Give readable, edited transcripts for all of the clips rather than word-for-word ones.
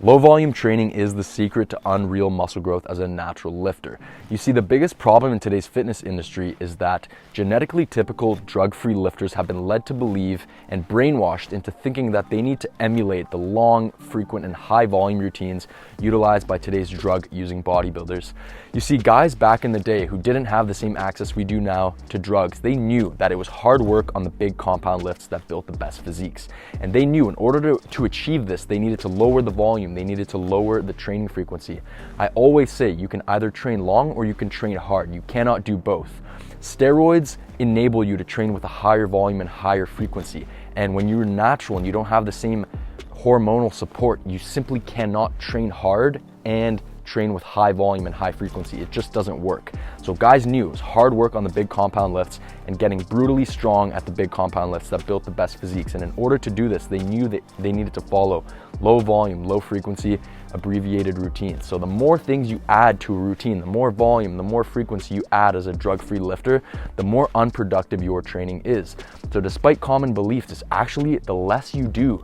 Low volume training is the secret to unreal muscle growth as a natural lifter. You see, the biggest problem in today's fitness industry is that genetically typical drug-free lifters have been led to believe and brainwashed into thinking that they need to emulate the long, frequent, and high volume routines utilized by today's drug-using bodybuilders. You see, guys back in the day who didn't have the same access we do now to drugs, they knew that it was hard work on the big compound lifts that built the best physiques. And they knew in order to achieve this, they needed to lower the volume. They needed to lower the training frequency. I always say you can either train long or you can train hard. You cannot do both. Steroids enable you to train with a higher volume and higher frequency. And when you're natural and you don't have the same hormonal support, you simply cannot train hard and train with high volume and high frequency. It just doesn't work. So guys knew it was hard work on the big compound lifts and getting brutally strong at the big compound lifts that built the best physiques. And in order to do this, they knew that they needed to follow low volume, low frequency, abbreviated routines. So the more things you add to a routine, the more volume, the more frequency you add as a drug-free lifter, the more unproductive your training is. So despite common beliefs, it's actually the less you do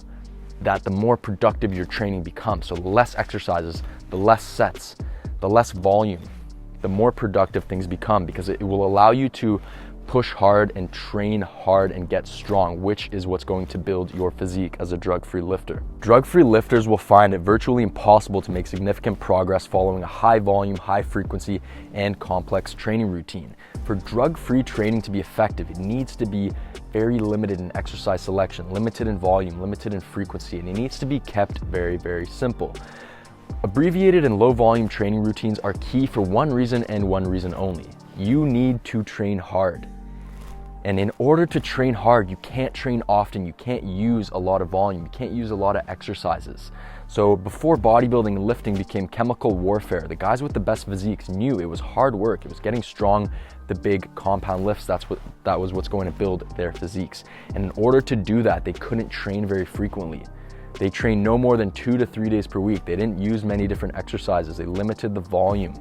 that the more productive your training becomes. So the less exercises, the less sets, the less volume, the more productive things become, because it will allow you to push hard and train hard and get strong, which is what's going to build your physique as a drug-free lifter. Drug-free lifters will find it virtually impossible to make significant progress following a high volume, high frequency, and complex training routine. For drug-free training to be effective, it needs to be very limited in exercise selection, limited in volume, limited in frequency, and it needs to be kept very, very simple. Abbreviated and low volume training routines are key for one reason and one reason only. You need to train hard. And in order to train hard, you can't train often. You can't use a lot of volume. You can't use a lot of exercises. So before bodybuilding and lifting became chemical warfare, the guys with the best physiques knew it was hard work. It was getting strong, the big compound lifts. That was what's going to build their physiques. And in order to do that, they couldn't train very frequently. They trained no more than 2 to 3 days per week. They didn't use many different exercises. They limited the volume.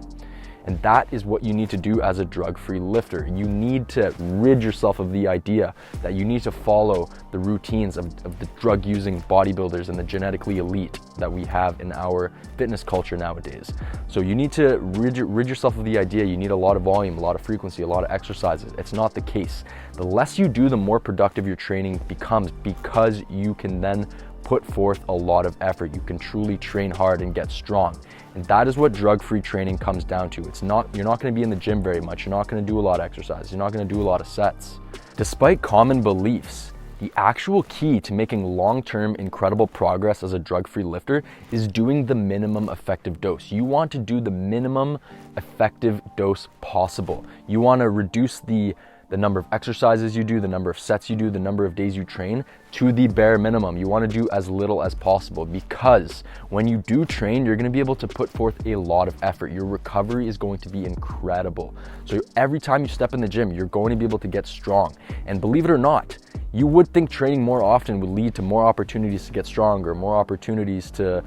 And that is what you need to do as a drug-free lifter. You need to rid yourself of the idea that you need to follow the routines of the drug-using bodybuilders and the genetically elite that we have in our fitness culture nowadays. So you need to rid yourself of the idea you need a lot of volume, a lot of frequency, a lot of exercises. It's not the case. The less you do, the more productive your training becomes, because you can then put forth a lot of effort. You can truly train hard and get strong. And that is what drug-free training comes down to. You're not going to be in the gym very much. You're not going to do a lot of exercise. You're not going to do a lot of sets. Despite common beliefs, the actual key to making long-term incredible progress as a drug-free lifter is doing the minimum effective dose. You want to do the minimum effective dose possible. You want to reduce the number of exercises you do, the number of sets you do, the number of days you train to the bare minimum. You want to do as little as possible, because when you do train, you're going to be able to put forth a lot of effort. Your recovery is going to be incredible. So every time you step in the gym, you're going to be able to get strong. And believe it or not, you would think training more often would lead to more opportunities to get stronger, more opportunities to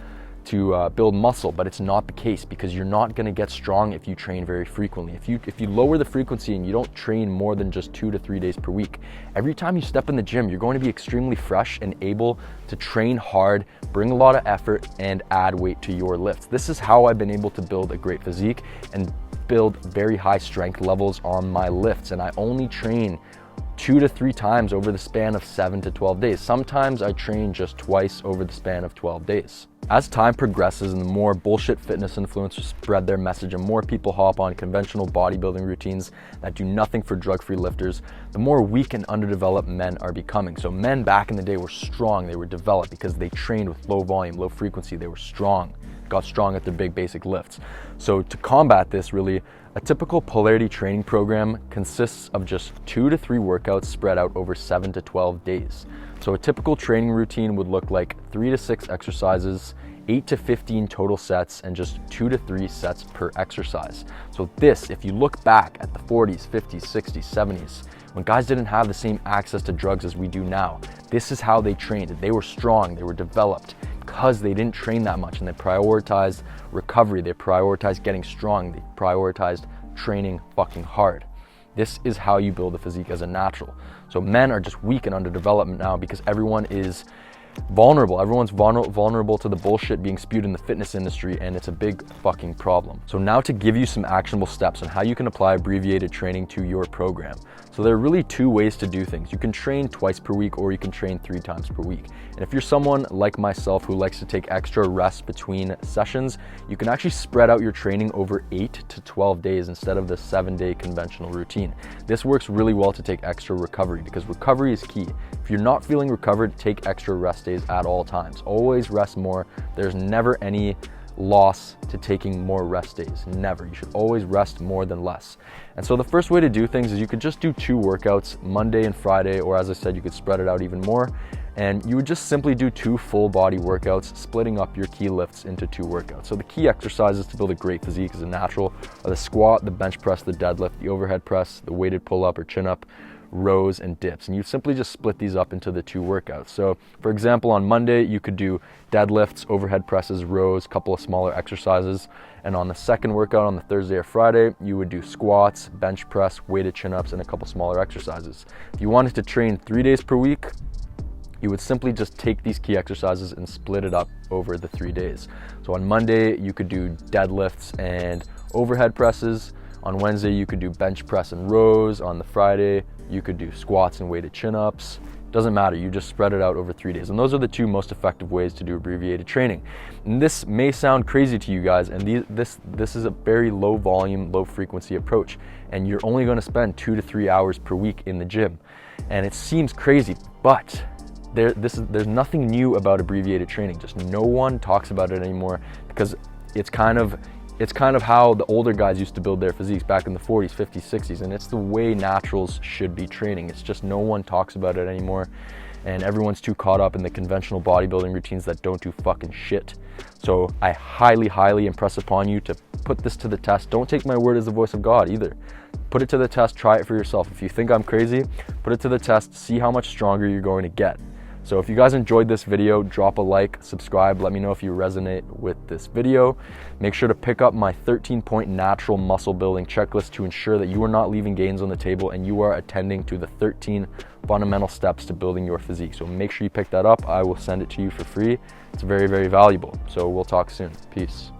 build muscle, but it's not the case, because you're not going to get strong if you train very frequently. If you lower the frequency and you don't train more than just 2 to 3 days per week, every time you step in the gym, you're going to be extremely fresh and able to train hard, bring a lot of effort, and add weight to your lifts. This is how I've been able to build a great physique and build very high strength levels on my lifts. And I only train 2 to 3 times over the span of 7 to 12 days. Sometimes I train just twice over the span of 12 days. As time progresses and the more bullshit fitness influencers spread their message and more people hop on conventional bodybuilding routines that do nothing for drug-free lifters, the more weak and underdeveloped men are becoming. So men back in the day were strong, they were developed because they trained with low volume, low frequency, they were strong, got strong at their big basic lifts. So to combat this, really, a typical Polarity training program consists of just 2 to 3 workouts spread out over 7 to 12 days. So a typical training routine would look like 3 to 6 exercises, 8 to 15 total sets, and just 2 to 3 sets per exercise. So this, if you look back at the 40s, 50s, 60s, 70s, when guys didn't have the same access to drugs as we do now, this is how they trained. They were strong, they were developed, because they didn't train that much, and they prioritized recovery, they prioritized getting strong, they prioritized training fucking hard. This is how you build a physique as a natural. So men are just weak and underdeveloped now because everyone is vulnerable. Everyone's vulnerable to the bullshit being spewed in the fitness industry, and it's a big fucking problem. So now to give you some actionable steps on how you can apply abbreviated training to your program. So there are really two ways to do things. You can train twice per week, or you can train 3 times per week. And if you're someone like myself who likes to take extra rest between sessions, you can actually spread out your training over 8 to 12 days instead of the 7-day conventional routine. This works really well to take extra recovery, because recovery is key. If you're not feeling recovered, take extra rest days at all times. Always rest more. There's never any loss to taking more rest days. Never. You should always rest more than less. And so the first way to do things is you could just do 2 workouts, Monday and Friday, or as I said, you could spread it out even more. And you would just simply do 2 full body workouts, splitting up your key lifts into 2 workouts. So the key exercises to build a great physique as a natural are the squat, the bench press, the deadlift, the overhead press, the weighted pull up or chin up, rows, and dips. And you simply just split these up into the 2 workouts. So for example, on Monday, you could do deadlifts, overhead presses, rows, a couple of smaller exercises. And on the second workout, on the Thursday or Friday, you would do squats, bench press, weighted chin-ups, and a couple smaller exercises. If you wanted to train 3 days per week, you would simply just take these key exercises and split it up over the 3 days. So on Monday, you could do deadlifts and overhead presses. On Wednesday, you could do bench press and rows. On the Friday, you could do squats and weighted chin-ups. Doesn't matter, you just spread it out over 3 days. And those are the 2 most effective ways to do abbreviated training. And this may sound crazy to you guys, and this is a very low volume, low frequency approach. And you're only gonna spend 2 to 3 hours per week in the gym. And it seems crazy, but there's nothing new about abbreviated training. Just no one talks about it anymore, because it's kind of how the older guys used to build their physiques back in the 40s, 50s, 60s, and it's the way naturals should be training. It's just no one talks about it anymore, and everyone's too caught up in the conventional bodybuilding routines that don't do fucking shit. So I highly, highly impress upon you to put this to the test. Don't take my word as the voice of God either. Put it to the test, try it for yourself. If you think I'm crazy, put it to the test, see how much stronger you're going to get. So if you guys enjoyed this video, drop a like, subscribe, let me know if you resonate with this video. Make sure to pick up my 13-point natural muscle building checklist to ensure that you are not leaving gains on the table and you are attending to the 13 fundamental steps to building your physique. So make sure you pick that up. I will send it to you for free. It's very, very valuable. So we'll talk soon. Peace.